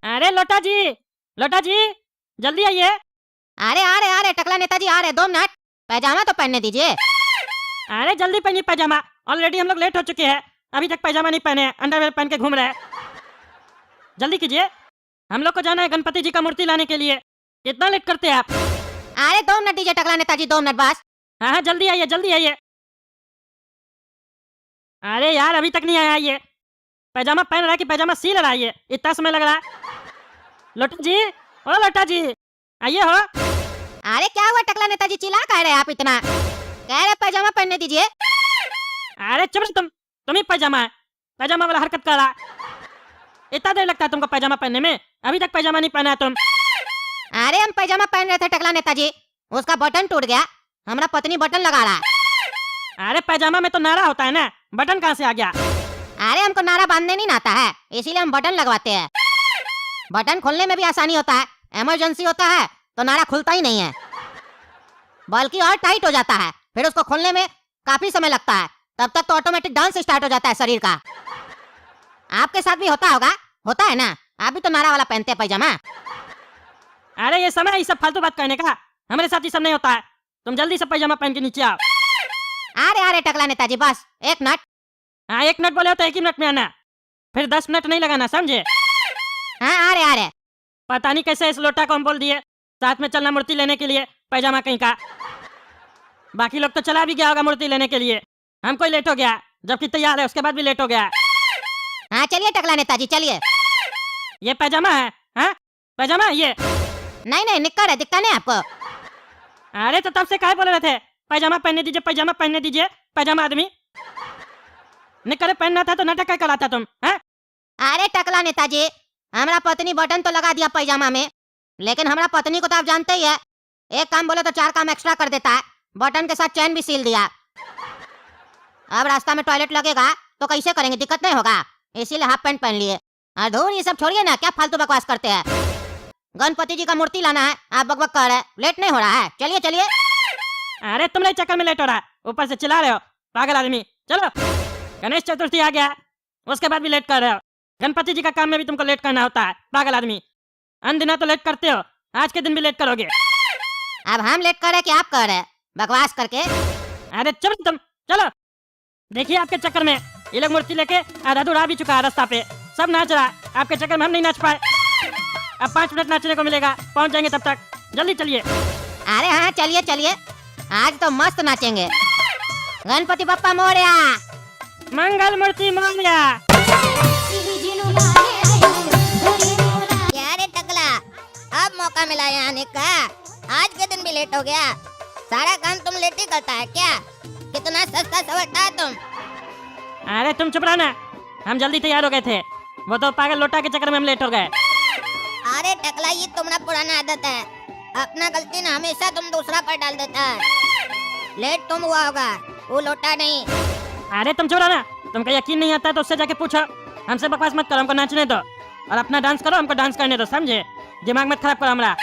अरे लोटा जी जल्दी आइए। अरे टकला नेताजी आ रहे, 2 मिनट। पैजामा तो पहनने दीजिए। अरे जल्दी पहनिए पैजामा, ऑलरेडी हम लोग लेट हो चुके हैं। अभी तक पैजामा नहीं पहने, अंडरवेयर पहन के घूम रहे हैं। जल्दी कीजिए, हम लोग को जाना है गणपति जी का मूर्ति लाने के लिए। इतना लेट करते हैं आप? अरे 2 मिनट दीजिए टकला नेताजी, 2 मिनट बस। हाँ जल्दी आइए जल्दी आइए। अरे यार अभी तक नहीं आया ये। पैजामा पहन रहा है कि पैजामा सी रहा है ये? इतना समय लग रहा है। लोटा जी आइए हो। अरे क्या हुआ टकला नेताजी, चिल्ला कह रहे आप इतना? कह रहे पैजामा पहनने दीजिए। अरे चुप रहो तुम ही पैजामा है, पैजामा वाला हरकत कर रहा। इतना देर लगता है तुमको पैजामा पहनने में, अभी तक पैजामा नहीं पहना है तुम। अरे हम पैजामा पहन रहे थे टकला नेताजी, उसका बटन टूट गया, हमारा पत्नी बटन लगा रहा है। अरे पैजामा में तो नारा होता है ना, बटन कहाँ से आ गया? अरे हमको नारा बांधने नहीं आता है, इसीलिए हम बटन लगवाते हैं। बटन खोलने में भी आसानी होता है, इमरजेंसी होता है तो नारा खुलता ही नहीं है, बल्कि और टाइट हो जाता है। फिर उसको खोलने में काफी समय लगता है, तब तक तो ऑटोमेटिक डांस स्टार्ट हो जाता है शरीर का। आपके साथ भी होता होगा, होता है ना? आप भी तो नारा वाला पहनते हैं पैजामा। अरे ये समय ये सब फालतू बात कहने का, हमारे साथ ये सब नहीं होता है। तुम जल्दी से पैजामा पहन के नीचे आओ। अरे टकला नेताजी बस 1 मिनट। हाँ 1 मिनट बोले हो तो 1 ही मिनट में आना, फिर 10 मिनट नहीं लगाना, समझे? हाँ आ रहे। पता नहीं कैसे इस लोटा को हम बोल दिए साथ में चलना मूर्ति लेने के लिए, पैजामा कहीं का। बाकी लोग तो चला भी गया होगा मूर्ति लेने के लिए, हम कोई लेट हो गया, जबकि तैयार है उसके बाद भी लेट हो गया। हाँ चलिए टकला नेताजी चलिए। ये पैजामा है? हाँ पैजामा है ये? नहीं निक्कर है, दिखता नहीं आपको? अरे तो तब से काहे बोल रहे थे पैजामा पहनने दीजिए, पैजामा पहनने दीजिए? पैजामा आदमी निक्कर पहनना था तो नाटक क्या कराता तुम? हाँ अरे टकला नेताजी, हमारा पत्नी बटन तो लगा दिया पैजामा में, लेकिन हमारा पत्नी को तो आप जानते ही है, एक काम बोले तो 4 काम एक्स्ट्रा कर देता है। बटन के साथ चैन भी सील दिया। अब रास्ता में टॉयलेट लगेगा तो कैसे करेंगे, दिक्कत नहीं होगा, इसीलिए हाफ पैंट पहन लिए। और धूर ये सब छोड़िए ना, क्या फालतू बकवास करते हैं। गणपति जी का मूर्ति लाना है, आप बकबक कर रहे हैं, लेट नहीं हो रहा है, चलिए चलिए। अरे तुम्हारे चक्कर में लेट हो रहा है, ऊपर से चिल्ला रहे हो पागल आदमी। चलो गणेश चतुर्थी आ गया, उसके बाद भी लेट कर रहे हो। गणपति जी का काम में भी तुमको लेट करना होता है, पागल आदमी। अनदिना तो लेट करते हो, आज के दिन भी लेट करोगे। अब हम लेट कर रहे कि आप कर रहे बकवास करके? अरे चलो तुम चलो। देखिए आपके चक्कर में ये लोग मूर्ति लेके आधा अधूरा भी चुका है, रास्ता पे सब नाच रहा है, आपके चक्कर में हम नहीं नाच पाए। अब 5 मिनट नाचने को मिलेगा, पहुंच जाएंगे तब तक, जल्दी चलिए। अरे हाँ चलिए चलिए, आज तो मस्त नाचेंगे। गणपति बप्पा मोरया, मंगल मूर्ति मोरया। यारे टकला, अब मौका मिला यहाँ आने का, आज के दिन भी लेट हो गया। सारा काम तुम लेट ही करता है क्या? कितना सस्ता सवरता है तुम। अरे तुम चुप रहना, हम जल्दी तैयार हो गए थे, वो तो पागल लोटा के चक्कर में हम लेट हो गए। अरे टकला, ये तुम्हारा पुराना आदत है, अपना गलती ना हमेशा तुम दूसरा पर डाल देता है। लेट तुम हुआ होगा, वो लोटा नहीं। अरे तुम चुप रहना, तुमको यकीन नहीं आता तो उससे जाके पूछो। हमसे बकवास मत करो, हमको नाचने दो और अपना डांस करो, हमको डांस करने दो, समझे? दिमाग मत खराब करो हमारा।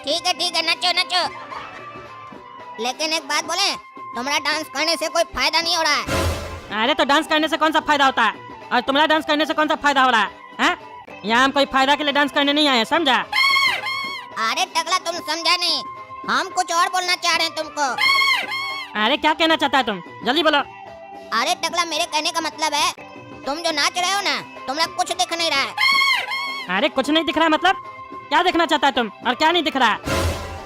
ठीक है नाचो नाचो, लेकिन एक बात बोले, तुम्हारा डांस करने से कोई फायदा नहीं हो रहा है। अरे तो डांस करने से कौन सा फायदा होता है, और तुम्हारा डांस करने से कौन सा फायदा हो रहा है? यहाँ हम कोई फायदा के लिए डांस करने नहीं आए, समझा? अरे टकला, तुम समझा नहीं, हम कुछ और बोलना चाह रहे हैं तुमको। अरे क्या कहना चाहता है तुम, जल्दी बोलो। अरे टकला, मेरे कहने का मतलब है, तुम जो नाच रहे हो ना, तुम्हारा कुछ दिख नहीं रहा है। अरे कुछ नहीं दिख रहा मतलब? क्या देखना चाहता है तुम और क्या नहीं दिख रहा?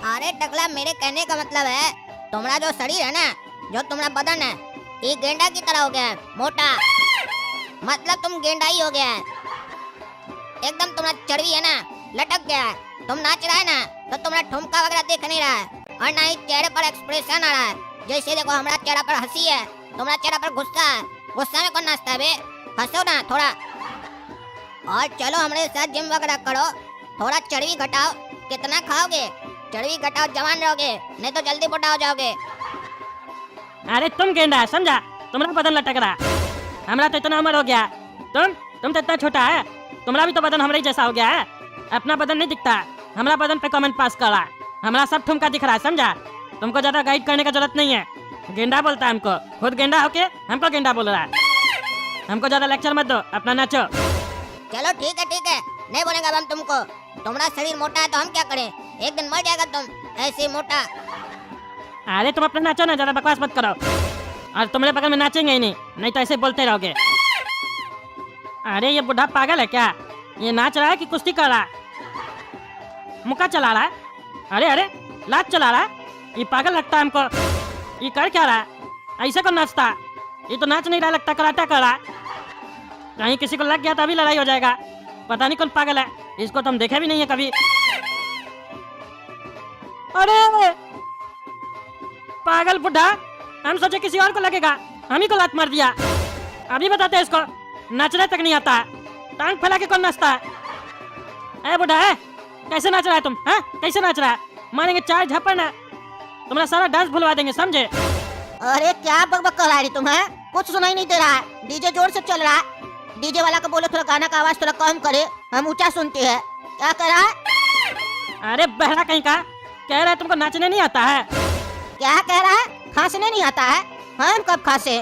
अरे टकला, मेरे कहने का मतलब है, तुम्हारा जो शरीर है ना, जो तुम्हारा बदन है, ये गेंडा की तरह हो गया है, मोटा। मतलब तुम गेंडा ही हो गया है, एकदम तुम्हारा चर्बी है ना, लटक गया है। तुम नाच रहा है ना, तो तुम्हारा ठुमका वगैरह दिख नहीं रहा है, और ना ही चेहरे पर एक्सप्रेशन आ रहा है। जैसे देखो, हमारा चेहरा पर हंसी है, तुम्हारा चेहरा पर गुस्सा है। गुस्सा में कौन नाचता है बे? हंसो ना थोड़ा, और चलो हमारे साथ जिम वगैरह करो, थोड़ा चर्बी घटाओ। कितना खाओगे? चर्बी घटाओ, जवान रहोगे, नहीं तो जल्दी बुढ़ा हो जाओगे। अरे तुम गेंडा है, समझा? तुम्हारा बदन लटक रहा, हमारा तो इतना उम्र हो गया, तुम तो इतना छोटा है, तुम्हारा भी तो बदन हमारे जैसा हो गया है। अपना बदन नहीं दिखता, हमारा बदन पे कमेंट पास कर रहा है, हमारा सब ठुमका दिख रहा है, समझा? तुमको ज्यादा गाइड करने का जरूरत नहीं है, गेंडा बोलता है हमको, खुद गेंडा होके हमको गेंडा बोल रहा है। हमको ज्यादा लेक्चर मत दो, अपना नाचो। चलो ठीक है, नहीं बोलेंगे अब हम तुमको। तुम्हारा शरीर मोटा है तो हम क्या करें, एक दिन मर जाएगा तुम ऐसे ही मोटा। अरे तुम अपना नाचो ना, ज्यादा बकवास मत करो। और तुम्हारे बगल में नाचेंगे ही नहीं, नहीं तो ऐसे बोलते रहोगे। अरे ये बुढ़ा पागल है क्या? ये नाच रहा है कि कुश्ती कर रहा है? मुक्का चला रहा है? अरे अरे लात चला रहा है? ये पागल लगता है हमको। ये कर क्या रहा है? ऐसे कौन नाचता? ये तो नाच नहीं रहा, लगता कराटा कर रहा है। कहीं किसी को लग गया तो अभी लड़ाई हो जाएगा। पता नहीं कौन पागल है, इसको तो हम देखे भी नहीं है कभी। अरे पागल बुढ़ा, हम सोचे किसी और को लगेगा, हम ही को लात मार दिया। अभी बताते हैं इसको, नाचने तक नहीं आता है, टांग फैला के कौन नाचता है? ए बुढ़ा है, कैसे नाच रहा है तुम? हाँ कैसे नाच रहा है? मारेंगे 4 झप्पड़ ना, तुम्हारा सारा डांस भुलवा देंगे, समझे? अरे क्या बकबक कर रही तुम है? कुछ सुनाई नहीं दे रहा है, डीजे जोर से चल रहा है। डीजे वाला को बोलो थोड़ा गाना का आवाज थोड़ा कम करे, हम ऊंचा सुनते हैं। क्या कर रहा है? अरे बहरा कहीं का, कह रहा है तुमको नाचने नहीं आता है। क्या कह रहा है? खांसने नहीं आता है? हम कब खांसे?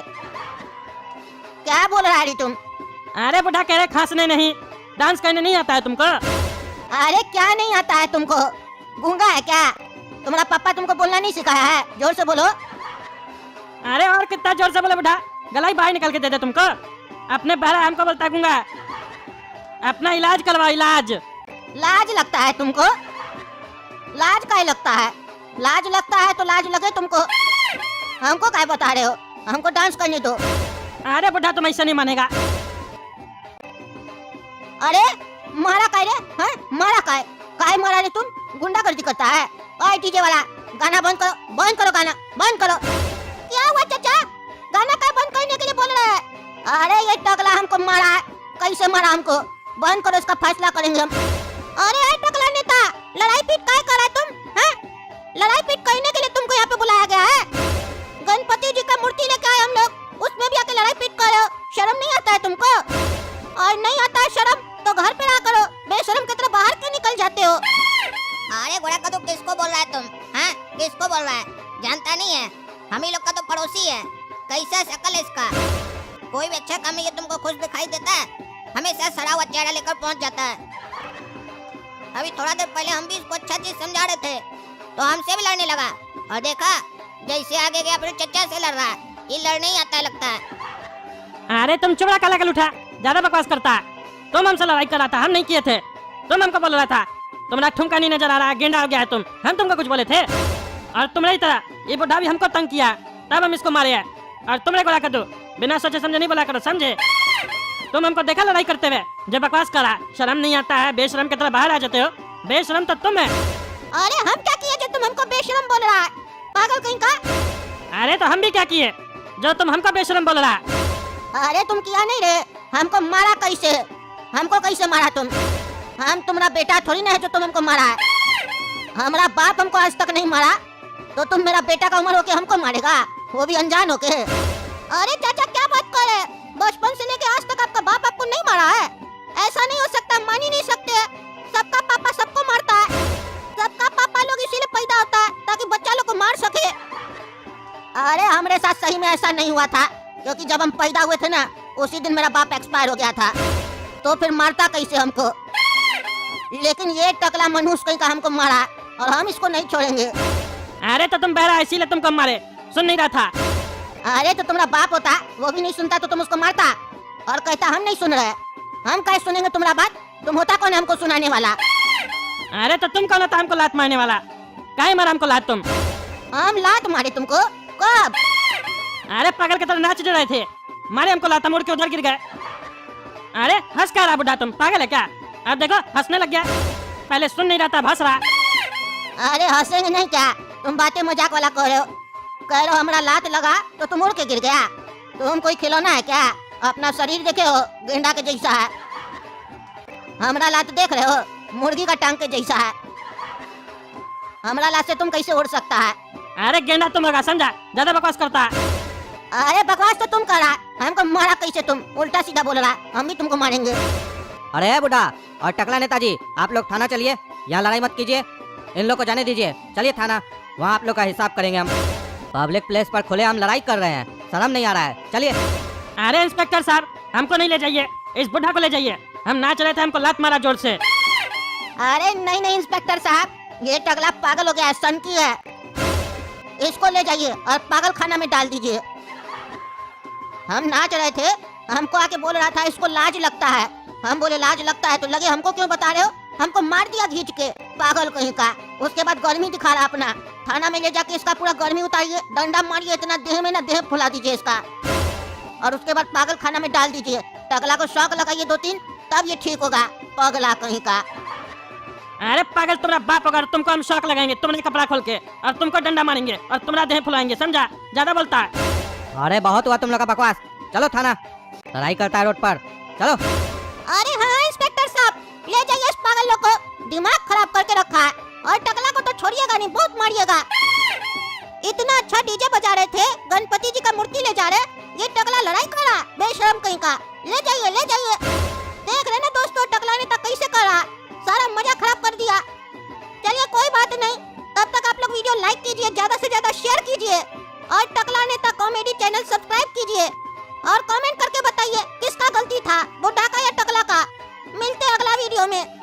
क्या बोल रहा है तुम? अरे बुढ़ा कह रहे खांसने नहीं, डांस करने नहीं आता है तुमको। अरे क्या नहीं आता है तुमको? गूंगा है क्या? तुम्हारा पापा तुमको बोलना नहीं सिखाया है? जोर से बोलो। अरे और कितना जोर से बोले बुढ़ा, गला ही बाहर निकल के दे दे तुमको। अपने बहरा हमको बोलता है गूंगा। अपना इलाज करवाओ, इलाज। लाज लगता है तुमको? लाज काय लगता है? लाज लगता है तो लाज लगे तुमको। हमको काय बता रहे हो? हमको डांस करने दो। अरे बुढ़ा तुम ऐसा नहीं मानेगा। अरे मारा काय रे? हाँ मारा काय? काय मारा रे तुम? गुंडागर्दी करता है? ओए डीजे वाला, गाना बंद करो, बंद करो गाना, बंद करो। क्या हुआ चाचा? गाना काय बंद करने के लिए बोल रहे हैं? अरे ये टकला हमको मारा है। कैसे मारा हमको? बंद करो, इसका फैसला करेंगे हम। अरे ये टकला नेता, लड़ाई पीट काय कर रहा है तुम? हाँ? लड़ाई पीट करने के लिए तुमको यहाँ पे बुलाया गया है? गणपति जी का मूर्ति लेके आए हम लोग, उसमें भी आके लड़ाई पीट कर रहे हो। शर्म नहीं आता है तुमको? और नहीं आता है शर्म तो घर पे रहा करो, बेशर्म की तरह बाहर क्यों निकल जाते हो? अरे घोड़ा का तो किसको बोल रहा है तुम? हाँ किसको बोल रहा है? जानता नहीं है, हम ही लोग का तो पड़ोसी है। कैसा शक्ल है इसका? कोई भी अच्छा काम में ये तुमको खुश दिखाई देता है, हमेशा सड़ा हुआ चेहरा लेकर पहुंच जाता है। अभी थोड़ा देर पहले हम भी इसको अच्छा चीज समझा रहे थे तो हमसे भी लड़ने लगा, और देखा जैसे आगे गया अपने चचा से लड़ रहा है। ये लड़ने ही आता है लगता है। अरे तुम चुप रहा, काला कल उठा, ज्यादा बकवास करता है। तुम हमसे लड़ाई कर रहा था, हम नहीं किए थे। तुम हमको बोल रहा था तुम्हारा ठुमका नहीं नजर आ रहा, गेंडा हो गया है तुम। हम तुमको कुछ बोले थे? और तुम्हारी तरह ये बुढ़ा भी हमको तंग किया, तब हम इसको मारे हैं। और तुमने बोला कर दो, बिना सोचे समझे नहीं बोला करो, समझे? तुम हमको देखा लड़ाई करते हुए, जब बकवास करा, शर्म नहीं आता है? बेशरम की तरह बाहर आ जाते हो। बेशरम तो तुम है। अरे हम क्या किए जो तुम हमको बेशरम बोल रहा है? पागल कहीं का? अरे तो हम भी क्या किए जो तुम हमको बेशरम बोल रहा? अरे तुम किया नहीं रे, हमको मारा कैसे? हमको कैसे मारा तुम? हम तुम्हारा बेटा थोड़ी ना है जो तुम हमको मारा है। हमारा बाप हमको आज तक नहीं मारा, तो तुम मेरा बेटा का उम्र होके हमको मारेगा, वो भी अनजान होके? अरे चाचा क्या बात कर रहे? बचपन से लेके आज तक आपका बाप आपको नहीं मारा है? ऐसा नहीं हो सकता, मान ही नहीं सकते। सबका पापा सबको मारता है। सबका पापा लोग इसीलिए पैदा होता है ताकि बच्चा लोग को मार सके। अरे हमारे साथ सही में ऐसा नहीं हुआ था, क्योंकि जब हम पैदा हुए थे ना, उसी दिन मेरा बाप एक्सपायर हो गया था, तो फिर मारता कैसे हमको? लेकिन ये टकला मनुष्य कहीं का हमको मारा, और हम इसको नहीं छोड़ेंगे। अरे तो तुम बहरा इसीलिए तुमको मारे, सुन नहीं रहा था? अरे तो तुम्हारा बाप होता, वो भी नहीं सुनता तो तुम उसको मारता और कहता हम नहीं सुन रहे। हम कैसे सुनेंगे तुम्हारा बात? तुम होता कौन है हमको सुनाने वाला? अरे तो तुम कौन होता हमको लात मारने वाला? काहे मारा हमको लात तुम? हम लात मारे तुमको? कब? अरे पागल की तरह नाच रहे थे, मारे हमको लात, मुड़ के उधर गिर गए। अरे हंस क्या रहा बुढ़ा, तुम पागल है क्या? अब देखो हंसने लग गया, पहले सुन नहीं रहा था, हंस रहा। अरे हंसेंगे नहीं क्या? तुम बातें मजाक वाला कह रहे हो। कह रहे हो हमारा लात लगा तो तुम उड़ के गिर गया। तुम कोई खिलौना है क्या? अपना शरीर देखे हो, गेंडा के जैसा है। हमारा लात देख रहे हो, मुर्गी का टांग के जैसा है। हमारा लात से तुम कैसे उड़ सकता है? अरे गेंडा तुम होगा, समझा? ज्यादा बकवास करता है। अरे बकवास तो तुम कर रहा है, हमको मारा कैसे? तुम उल्टा सीधा बोल रहा है, हम भी तुमको मारेंगे। अरे बुढ़ा और टकला नेताजी, आप लोग थाना चलिए, यहाँ लड़ाई मत कीजिए, इन लोग को जाने दीजिए। चलिए थाना, वहाँ आप लोग का हिसाब करेंगे हम। पब्लिक प्लेस पर खुलेआम लड़ाई कर रहे हैं, शर्म नहीं आ रहा है? चलिए। अरे इंस्पेक्टर साहब, हमको नहीं ले जाइए, इस बुढ़ा को ले जाइए। हम नाच रहे थे, हमको लात मारा जोर से। अरे नहीं नहीं इंस्पेक्टर साहब, ये टकला पागल हो गया है, सनकी है। इसको ले जाइए और पागल खाना में डाल दीजिए। हम नाच रहे थे, हमको आके बोल रहा था इसको लाज लगता है। हम बोले लाज लगता है तो लगे हमको क्यों बता रहे हो? हमको मार दिया खींच के, पागल कहीं का। उसके बाद गर्मी दिखा रहा अपना। थाना में ले जाके इसका पूरा गर्मी उतारिए, डंडा मारिए, इतना देह में ना देह फुला दीजिए इसका, और उसके बाद पागल खाना में डाल दीजिए। टकला को शौक लगाइए 2-3, तब ये ठीक होगा, पगला कहीं का। अरे पागल, तुम्हारा बाप होगा, तुमको हम शौक लगाएंगे, तुमने कपड़ा खोल के, और तुमको डंडा मारेंगे और तुम्हारा देह फुलाएंगे, समझा? ज्यादा बोलता है। अरे बहुत हुआ तुम लोग का बकवास, चलो थाना। लड़ाई करता है रोड पर, चलो। अरे हाँ इंस्पेक्टर साहब, ले जाइए इस पागल लोग को, दिमाग खराब करके रखा है। और टकला को तो छोड़िएगा नहीं, बहुत मारिएगा। इतना अच्छा डीजे बजा रहे थे, गणपति जी का मूर्ति ले जा रहे, ये टकला लड़ाई कर रहा, बेशरम कहीं का। ले जाइए ले जाइए। देख रहे ना दोस्तों, टकला ने तक कैसे कर रहा, सारा मजा खराब कर दिया। चलिए कोई बात नहीं, तब तक आप लोग वीडियो लाइक कीजिए, ज्यादा से ज्यादा शेयर कीजिए, और टकला नेता कॉमेडी चैनल सब्सक्राइब कीजिए, और कमेंट करके बताइए किसका गलती था, बुढ़ा का या टकला का। मिलते हैं अगला वीडियो में।